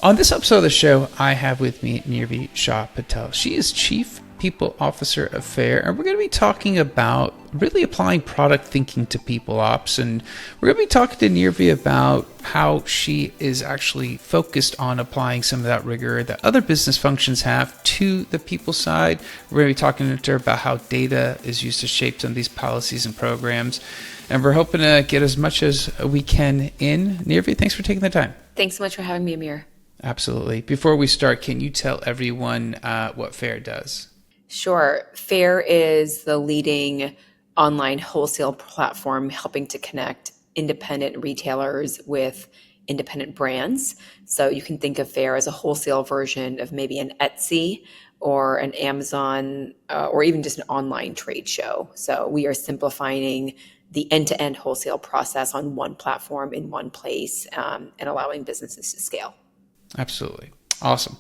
On this episode of the show, I have with me Neervi Shah Patel. She is Chief People Officer of Faire, and we're going to be talking about really applying product thinking to PeopleOps. And we're going to be talking to Neervi about how she is actually focused on applying some of that rigor that other business functions have to the people side. We're going to be talking to her about how data is used to shape some of these policies and programs. And we're hoping to get as much as we can in. Neervi, thanks for taking the time. Thanks so much for having me, Amir. Absolutely. Before we start, can you tell everyone what Faire does? Sure. Faire is the leading online wholesale platform helping to connect independent retailers with independent brands. So you can think of Faire as a wholesale version of maybe an Etsy or an Amazon or even just an online trade show. So we are simplifying the end-to-end wholesale process on one platform in one place and allowing businesses to scale. Absolutely. Awesome.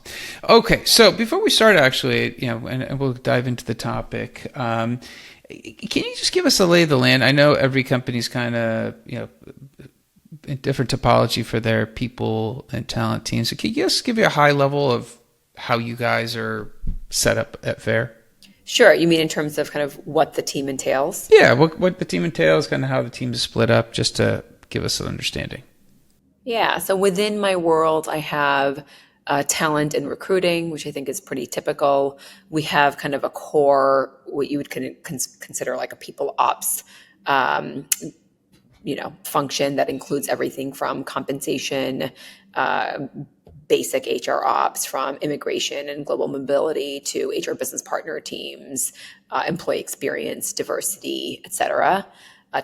Okay. So before we start, actually, and we'll dive into the topic, can you just give us a lay of the land? I know every company's kind of, different topology for their people and talent teams. So can you just give you a high level of how you guys are set up at Faire? Sure. You mean in terms of kind of what the team entails? Yeah. What the team entails, kind of how the team is split up, just to give us an understanding. Yeah. So within my world, I have talent and recruiting, which I think is pretty typical. We have kind of a core, what you would consider like a people ops, function that includes everything from compensation, basic HR ops, from immigration and global mobility to HR business partner teams, employee experience, diversity, et cetera,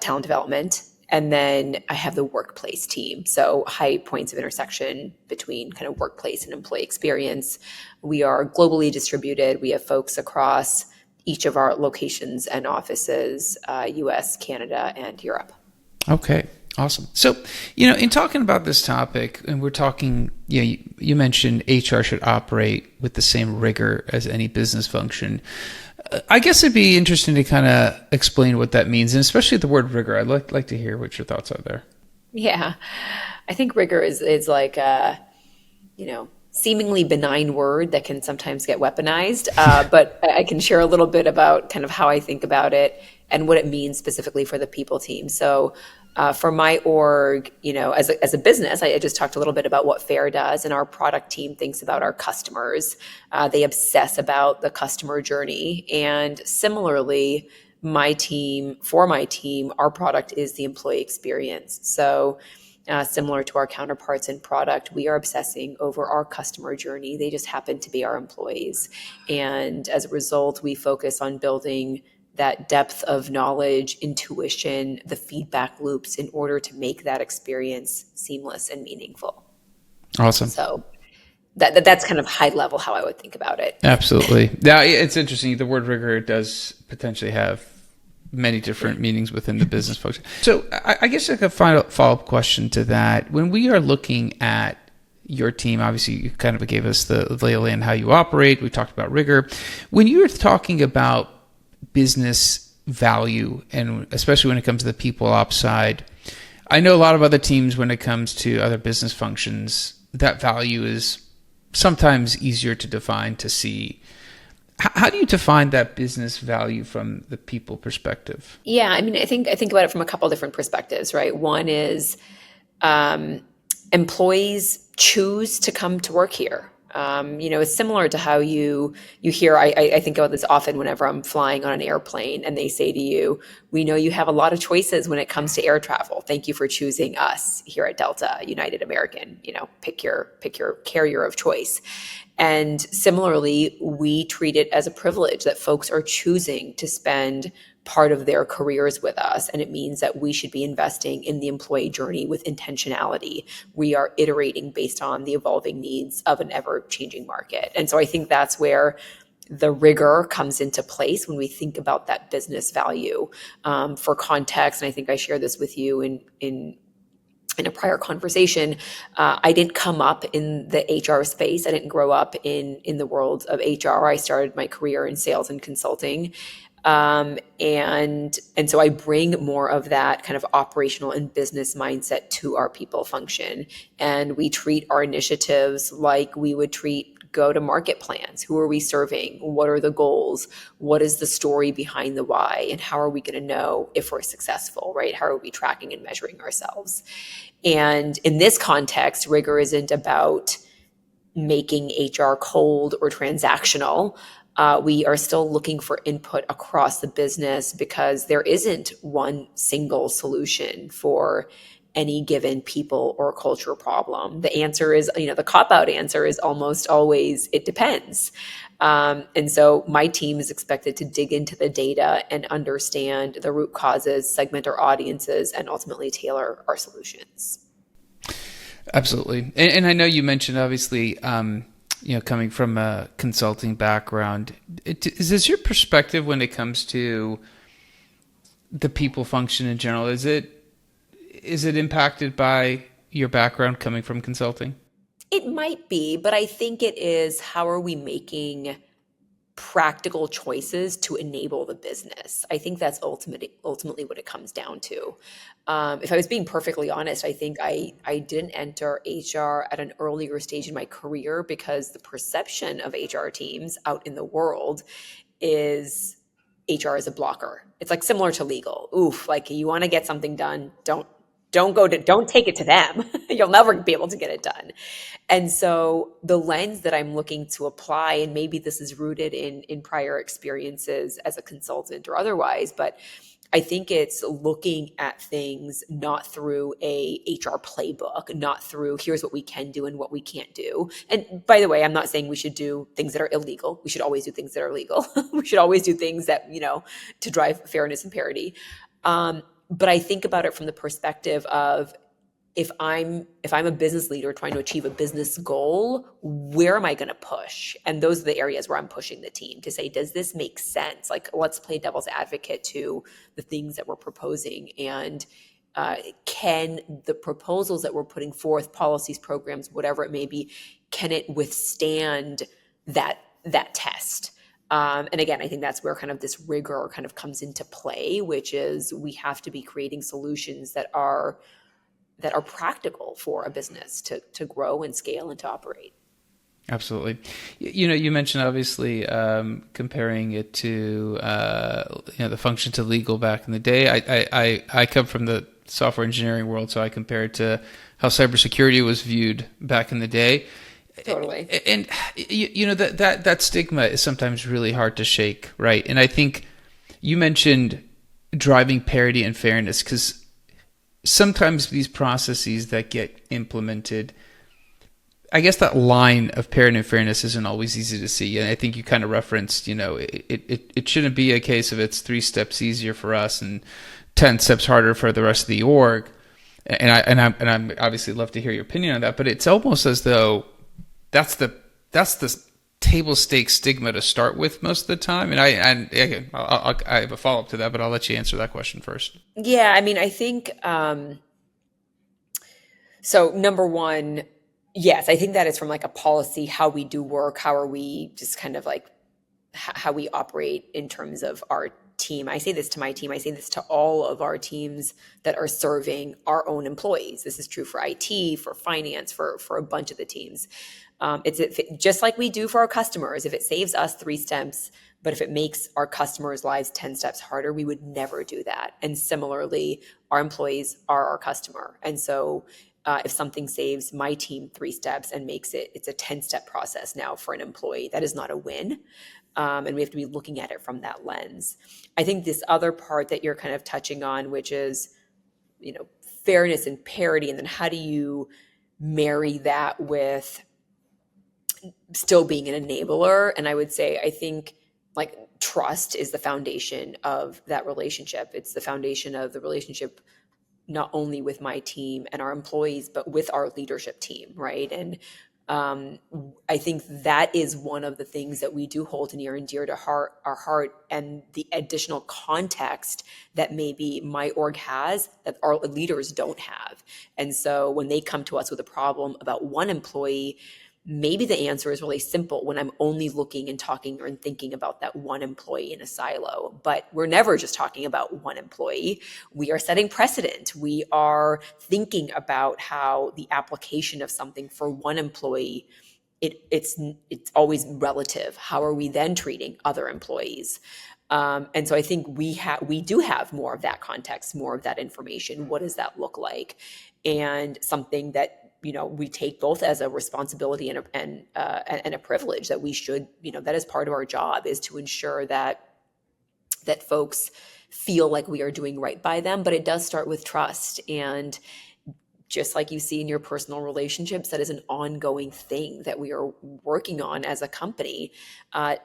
talent development. And then I have the workplace team. So high points of intersection between kind of workplace and employee experience. We are globally distributed. We have folks across each of our locations and offices, US, Canada, and Europe. Okay, awesome. So, in talking about this topic, and we're talking, you mentioned HR should operate with the same rigor as any business function. I guess it'd be interesting to kind of explain what that means, and especially the word rigor. I'd like to hear what your thoughts are there. Yeah, I think rigor is like a, seemingly benign word that can sometimes get weaponized. But I can share a little bit about kind of how I think about it and what it means specifically for the people team. So for my org, as a business, I just talked a little bit about what Faire does, and our product team thinks about our customers. They obsess about the customer journey. And similarly, for my team, our product is the employee experience. So similar to our counterparts in product, we are obsessing over our customer journey. They just happen to be our employees. And as a result, we focus on building that depth of knowledge, intuition, the feedback loops in order to make that experience seamless and meaningful. Awesome. So that's kind of high level how I would think about it. Absolutely. Yeah, it's interesting. The word rigor does potentially have many different meanings within the business function. So I guess like a final follow-up question to that. When we are looking at your team, obviously you kind of gave us the lay of the land, how you operate. We talked about rigor. When you were talking about business value, and especially when it comes to the people ops side, I know a lot of other teams, when it comes to other business functions, that value is sometimes easier to define, to see. How do you define that business value from the people perspective? Yeah, I mean, I think about it from a couple different perspectives, right? One is employees choose to come to work here. It's similar to how you hear, I think about this often whenever I'm flying on an airplane and they say to you, we know you have a lot of choices when it comes to air travel. Thank you for choosing us here at Delta, United American, pick your carrier of choice. And similarly, we treat it as a privilege that folks are choosing to spend part of their careers with us. And it means that we should be investing in the employee journey with intentionality. We are iterating based on the evolving needs of an ever-changing market. And so I think that's where the rigor comes into place when we think about that business value. For context, and I think I shared this with you in a prior conversation, I didn't come up in the HR space. I didn't grow up in the world of HR. I started my career in sales and consulting. And so I bring more of that kind of operational and business mindset to our people function. And we treat our initiatives like we would treat go-to-market plans. Who are we serving? What are the goals? What is the story behind the why? And how are we going to know if we're successful, right? How are we tracking and measuring ourselves? And in this context, rigor isn't about making HR cold or transactional. We are still looking for input across the business because there isn't one single solution for any given people or culture problem. The answer is, the cop-out answer is almost always, it depends. And so my team is expected to dig into the data and understand the root causes, segment our audiences, and ultimately tailor our solutions. Absolutely. And I know you mentioned, obviously, coming from a consulting background, is this your perspective when it comes to the people function in general? Is it impacted by your background coming from consulting? It might be, but I think it is, how are we making practical choices to enable the business? I think that's ultimately what it comes down to. If I was being perfectly honest, I think I didn't enter HR at an earlier stage in my career because the perception of HR teams out in the world is HR is a blocker. It's like similar to legal. Oof, like you want to get something done, don't take it to them. You'll never be able to get it done. And so the lens that I'm looking to apply, and maybe this is rooted in prior experiences as a consultant or otherwise, but I think it's looking at things not through a HR playbook, not through here's what we can do and what we can't do. And by the way, I'm not saying we should do things that are illegal. We should always do things that are legal. We should always do things that, to drive fairness and parity. But I think about it from the perspective of, if I'm a business leader trying to achieve a business goal, where am I going to push? And those are the areas where I'm pushing the team to say, does this make sense? Like, let's play devil's advocate to the things that we're proposing. And can the proposals that we're putting forth, policies, programs, whatever it may be, can it withstand that test? And again, I think that's where kind of this rigor kind of comes into play, which is we have to be creating solutions that are practical for a business to grow and scale and to operate. Absolutely. You mentioned, obviously, comparing it to the function to legal back in the day. I come from the software engineering world, so I compare it to how cybersecurity was viewed back in the day. Totally. And that stigma is sometimes really hard to shake, right? And I think you mentioned driving parity and fairness, because sometimes these processes that get implemented, I guess that line of parity and fairness isn't always easy to see. And I think you kind of referenced, it shouldn't be a case of it's 3 steps easier for us and 10 steps harder for the rest of the org. And I'm obviously love to hear your opinion on that, but it's almost as though that's the table stakes stigma to start with most of the time. And I have a follow up to that, but I'll let you answer that question first. Yeah, I mean, I think so. Number one, yes, I think that is from like a policy, how we do work, how are we just kind of like how we operate in terms of our team. I say this to my team. I say this to all of our teams that are serving our own employees. This is true for IT, for finance, for a bunch of the teams. Just like we do for our customers. If it saves us 3 steps, but if it makes our customers' lives 10 steps harder, we would never do that. And similarly, our employees are our customer. And so if something saves my team 3 steps and makes it's a 10-step process now for an employee, that is not a win. And we have to be looking at it from that lens. I think this other part that you're kind of touching on, which is, fairness and parity, and then how do you marry that with still being an enabler? And I would say, I think like trust is the foundation of that relationship. It's the foundation of the relationship, not only with my team and our employees, but with our leadership team, right? And I think that is one of the things that we do hold near and dear to our heart, and the additional context that maybe my org has that our leaders don't have. And so when they come to us with a problem about one employee, maybe the answer is really simple when I'm only looking and talking and thinking about that one employee in a silo. But we're never just talking about one employee. We are setting precedent. We are thinking about how the application of something for one employee, it's always relative. How are we then treating other employees? And so I think we do have more of that context, more of that information. What does that look like? And something that we take both as a responsibility and a privilege that we should, that is part of our job, is to ensure that folks feel like we are doing right by them. But it does start with trust. And just like you see in your personal relationships, that is an ongoing thing that we are working on as a company,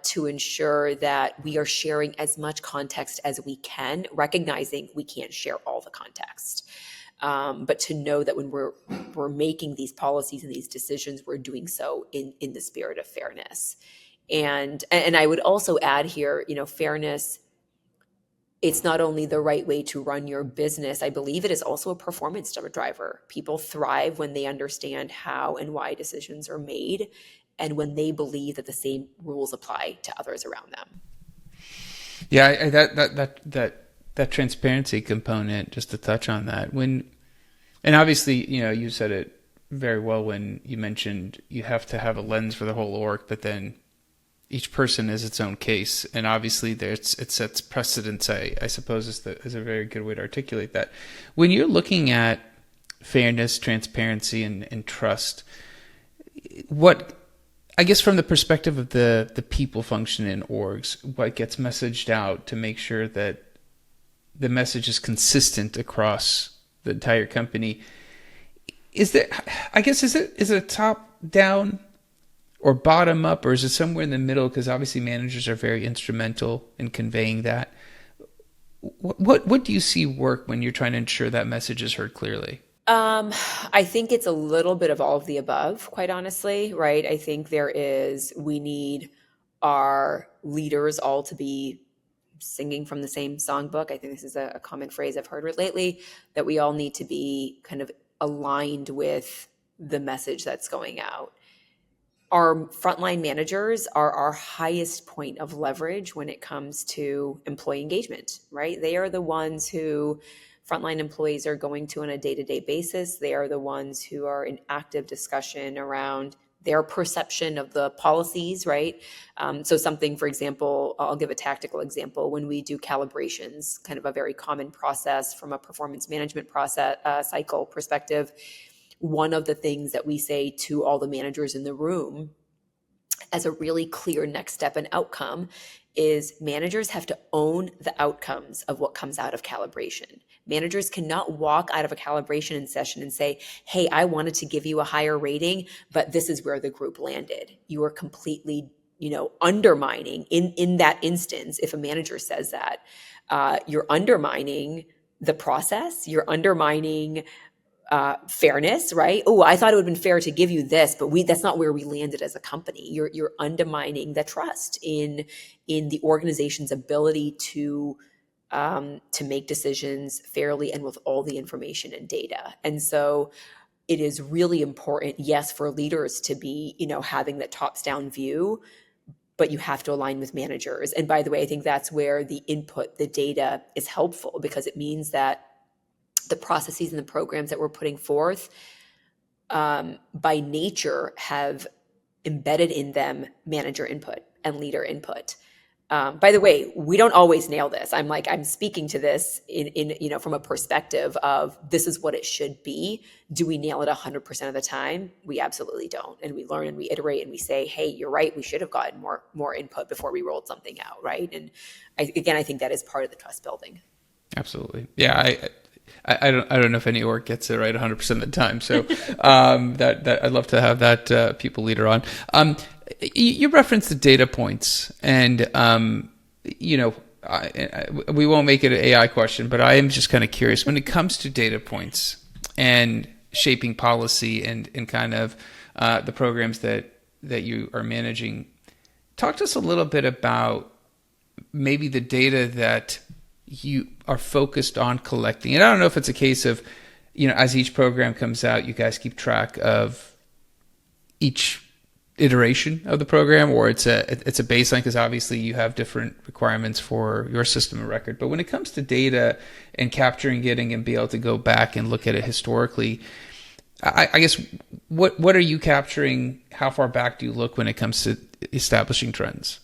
to ensure that we are sharing as much context as we can, recognizing we can't share all the context. But to know that when we're making these policies and these decisions, we're doing so in the spirit of fairness. And I would also add here, fairness, it's not only the right way to run your business, I believe it is also a performance driver. People thrive when they understand how and why decisions are made, and when they believe that the same rules apply to others around them. Yeah, that transparency component, just to touch on that, and obviously, you said it very well when you mentioned you have to have a lens for the whole org, but then each person is its own case, and obviously it sets precedence. I suppose is a very good way to articulate that. When you're looking at fairness, transparency, and trust, what, I guess from the perspective of the people function in orgs, what gets messaged out to make sure that the message is consistent across the entire company, is it a top down or bottom up, or is it somewhere in the middle? Because obviously managers are very instrumental in conveying that. What do you see work when you're trying to ensure that message is heard clearly? I think it's a little bit of all of the above, quite honestly, right? I think we need our leaders all to be singing from the same songbook. I think this is a common phrase I've heard lately, that we all need to be kind of aligned with the message that's going out. Our frontline managers are our highest point of leverage when it comes to employee engagement, right? They are the ones who frontline employees are going to on a day-to-day basis. They are the ones who are in active discussion around their perception of the policies, right? So something, for example, I'll give a tactical example. When we do calibrations, kind of a very common process from a performance management process cycle perspective, one of the things that we say to all the managers in the room as a really clear next step and outcome is managers have to own the outcomes of what comes out of calibration. Managers cannot walk out of a calibration session and say, hey, I wanted to give you a higher rating, but this is where the group landed. You are completely, undermining in that instance. If a manager says that, you're undermining the process, you're undermining fairness, right? Oh, I thought it would have been fair to give you this, but that's not where we landed as a company. You're undermining the trust in the organization's ability to make decisions fairly and with all the information and data. And so it is really important, yes, for leaders to be, having that tops down view, but you have to align with managers. And by the way, I think that's where the input, the data is helpful, because it means that the processes and the programs that we're putting forth, by nature, have embedded in them manager input and leader input. By the way, we don't always nail this. I'm speaking to this in from a perspective of this is what it should be. Do we nail it 100% of the time? We absolutely don't. And we learn and we iterate and we say, hey, you're right. We should have gotten more input before we rolled something out, right? And I think that is part of the trust building. Absolutely. Yeah, I don't know if any org gets it right 100% of the time. So that I'd love to have that people leader on. You referenced the data points, and we won't make it an AI question, but I am just kind of curious when it comes to data points and shaping policy and kind of the programs that you are managing. Talk to us a little bit about maybe the data that you are focused on collecting. And I don't know if it's a case of, as each program comes out, you guys keep track of each iteration of the program, or it's a baseline, because obviously you have different requirements for your system of record. But when it comes to data and capturing, getting, and be able to go back and look at it historically, I guess what are you capturing? How far back do you look when it comes to establishing trends?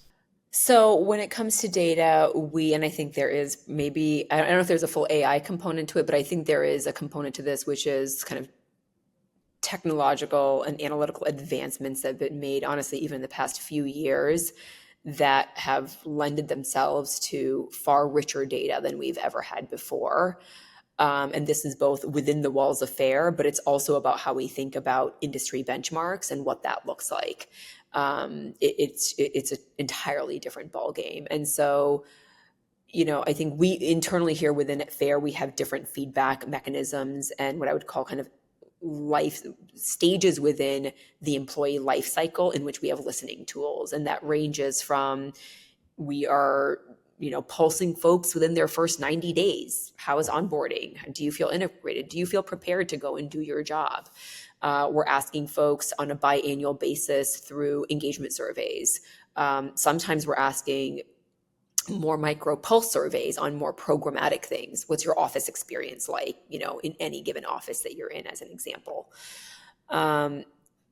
So when it comes to data, and I think there is maybe, I don't know if there's a full AI component to it, but I think there is a component to this, which is kind of technological and analytical advancements that have been made, honestly, even in the past few years, that have lended themselves to far richer data than we've ever had before. And this is both within the walls of Faire, but it's also about how we think about industry benchmarks and what that looks like. It's an entirely different ballgame. And so, I think we internally here within Faire, we have different feedback mechanisms and what I would call kind of life stages within the employee life cycle in which we have listening tools. And that ranges from we are pulsing folks within their first 90 days. How is onboarding? Do you feel integrated? Do you feel prepared to go and do your job? We're asking folks on a biannual basis through engagement surveys. Sometimes we're asking more micro pulse surveys on more programmatic things. What's your office experience like, in any given office that you're in, as an example. And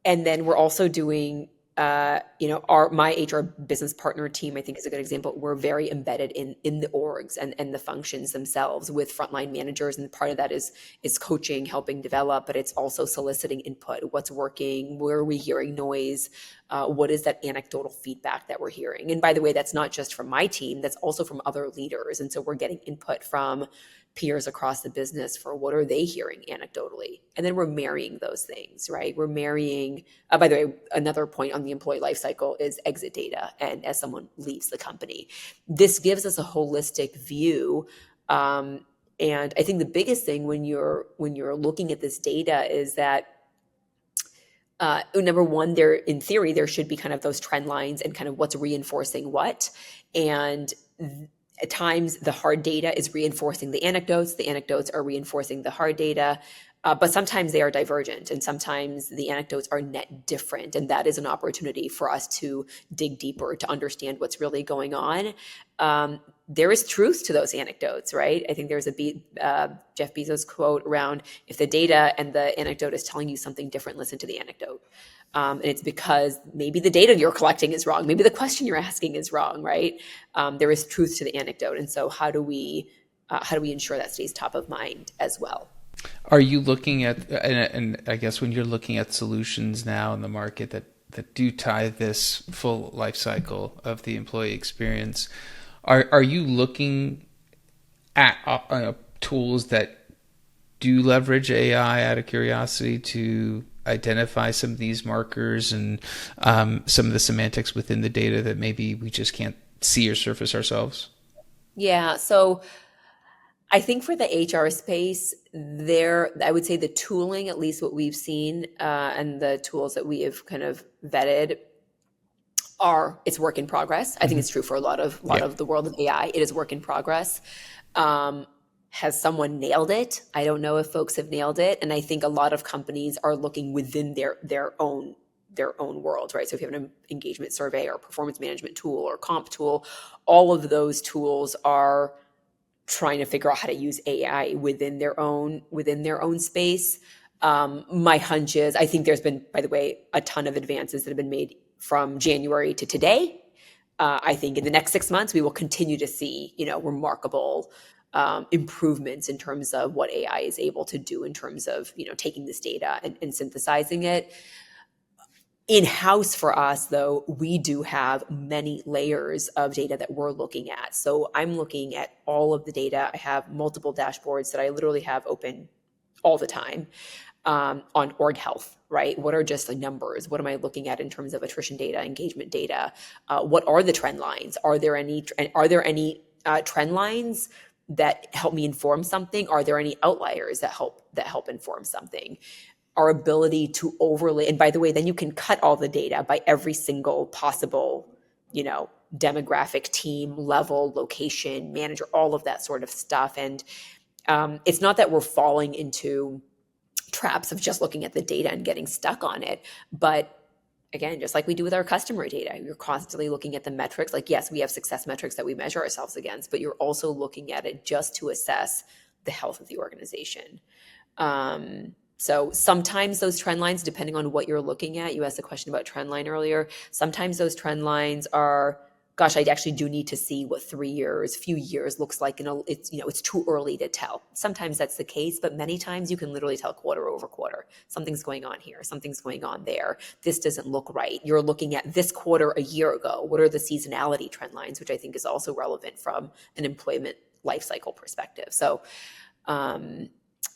then we're also doing my HR business partner team, I think, is a good example. We're very embedded in the orgs and the functions themselves with frontline managers, and part of that is coaching, helping develop, but it's also soliciting input. What's working? Where are we hearing noise? What is that anecdotal feedback that we're hearing? And by the way, that's not just from my team; that's also from other leaders. And so we're getting input from peers across the business for what are they hearing anecdotally, and then we're marrying those things, right? We're marrying. By the way, another point on the employee life cycle is exit data, and as someone leaves the company, this gives us a holistic view. And I think the biggest thing when you're looking at this data is that number one, there in theory there should be kind of those trend lines and kind of what's reinforcing what, and at times the hard data is reinforcing the anecdotes are reinforcing the hard data, but sometimes they are divergent, and sometimes the anecdotes are net different, and that is an opportunity for us to dig deeper to understand what's really going on. There is truth to those anecdotes, right? I think there's a Jeff Bezos quote around, if the data and the anecdote is telling you something different, listen to the anecdote. And it's because maybe the data you're collecting is wrong. Maybe the question you're asking is wrong, right? There is truth to the anecdote. And so how do we ensure that stays top of mind as well? Are you looking at, and I guess when you're looking at solutions now in the market that do tie this full life cycle of the employee experience, are you looking at tools that do leverage AI out of curiosity to identify some of these markers and some of the semantics within the data that maybe we just can't see or surface ourselves? Yeah. So I think for the HR space, I would say the tooling, at least what we've seen, and the tools that we have kind of vetted, it's work in progress. I think it's true for a lot of the world of AI. It is work in progress. Has someone nailed it? I don't know if folks have nailed it, and I think a lot of companies are looking within their own world, right? So if you have an engagement survey or performance management tool or comp tool, all of those tools are trying to figure out how to use AI within their own space. My hunch is, I think there's been, by the way, a ton of advances that have been made from January to today. I think in the next 6 months, we will continue to see, remarkable improvements in terms of what AI is able to do in terms of, taking this data and synthesizing it. In-house for us, though, we do have many layers of data that we're looking at. So I'm looking at all of the data. I have multiple dashboards that I literally have open all the time on org health, right? What are just the numbers? What am I looking at in terms of attrition data, engagement data? What are the trend lines? Are there any trend lines that help me inform something? Are there any outliers that help inform something? Our ability to overlay, and by the way, then you can cut all the data by every single possible, demographic, team, level, location, manager, all of that sort of stuff. And it's not that we're falling into traps of just looking at the data and getting stuck on it, but again, just like we do with our customer data, you're constantly looking at the metrics. Like, yes, we have success metrics that we measure ourselves against, but you're also looking at it just to assess the health of the organization. So sometimes those trend lines, depending on what you're looking at, you asked a question about trend line earlier. Sometimes those trend lines are, gosh, I actually do need to see what 3 years, few years looks like. It's too early to tell. Sometimes that's the case, but many times you can literally tell quarter over quarter. Something's going on here. Something's going on there. This doesn't look right. You're looking at this quarter a year ago. What are the seasonality trend lines, which I think is also relevant from an employment lifecycle perspective. So,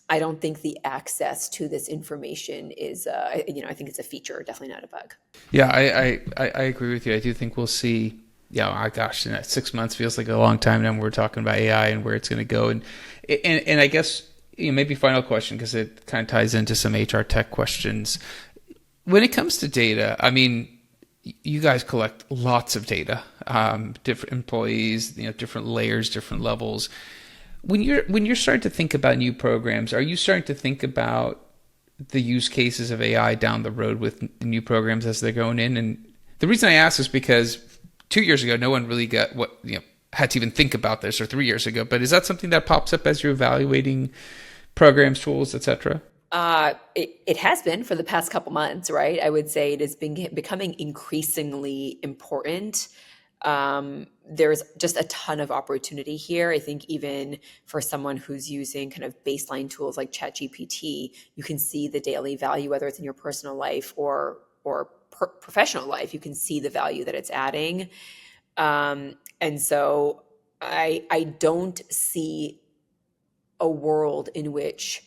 I don't think the access to this information is, I think it's a feature, definitely not a bug. Yeah, I agree with you. I do think we'll see, gosh, 6 months feels like a long time now when we're talking about AI and where it's going to go. And I guess, maybe final question, because it kind of ties into some HR tech questions. When it comes to data, I mean, you guys collect lots of data, different employees, different layers, different levels. When you're starting to think about new programs, are you starting to think about the use cases of AI down the road with new programs as they're going in? And the reason I ask is because 2 years ago, no one really had to even think about this, or 3 years ago. But is that something that pops up as you're evaluating programs, tools, etc.? It has been for the past couple months, right? I would say it has been becoming increasingly important. There's just a ton of opportunity here. I think even for someone who's using kind of baseline tools like ChatGPT, you can see the daily value, whether it's in your personal life or professional life. You can see the value that it's adding. And so I don't see a world in which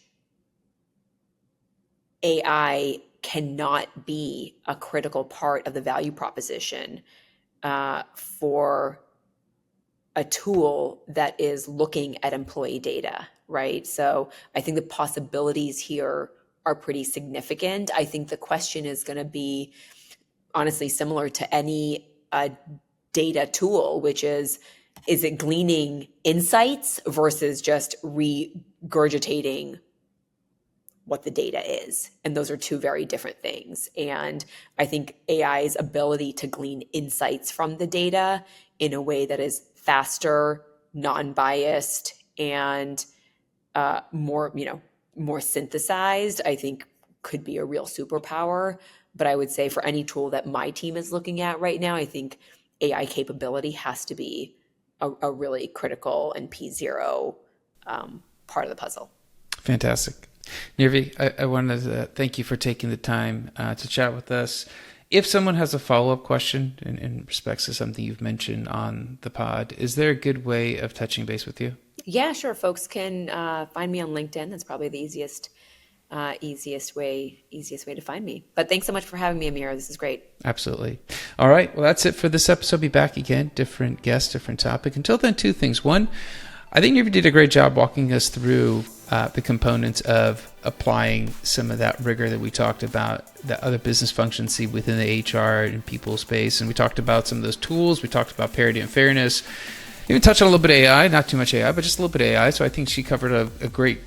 AI cannot be a critical part of the value proposition for a tool that is looking at employee data, right? So I think the possibilities here are pretty significant. I think the question is going to be honestly similar to any data tool, which is it gleaning insights versus just regurgitating what the data is? And those are two very different things. And I think AI's ability to glean insights from the data in a way that is faster, non-biased, and more synthesized, I think could be a real superpower. But I would say for any tool that my team is looking at right now, I think AI capability has to be a really critical and P0 part of the puzzle. Fantastic. Neervi, I wanted to thank you for taking the time to chat with us. If someone has a follow-up question in respects to something you've mentioned on the pod, is there a good way of touching base with you? Yeah, sure. Folks can find me on LinkedIn. That's probably the easiest way to find me. But thanks so much for having me, Amir. This is great. Absolutely. All right. Well, that's it for this episode. Be back again. Different guest, different topic. Until then, two things. One, I think you did a great job walking us through the components of applying some of that rigor that we talked about, that other business functions see within the HR and people space. And we talked about some of those tools. We talked about parity and fairness. Even touched on a little bit of AI, not too much AI, but just a little bit of AI. So I think she covered a great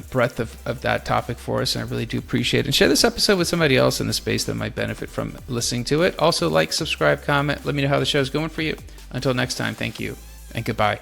breadth of that topic for us, and I really do appreciate it. And share this episode with somebody else in the space that might benefit from listening to it. Also, like, subscribe, comment. Let me know how the show's going for you. Until next time, thank you, and goodbye.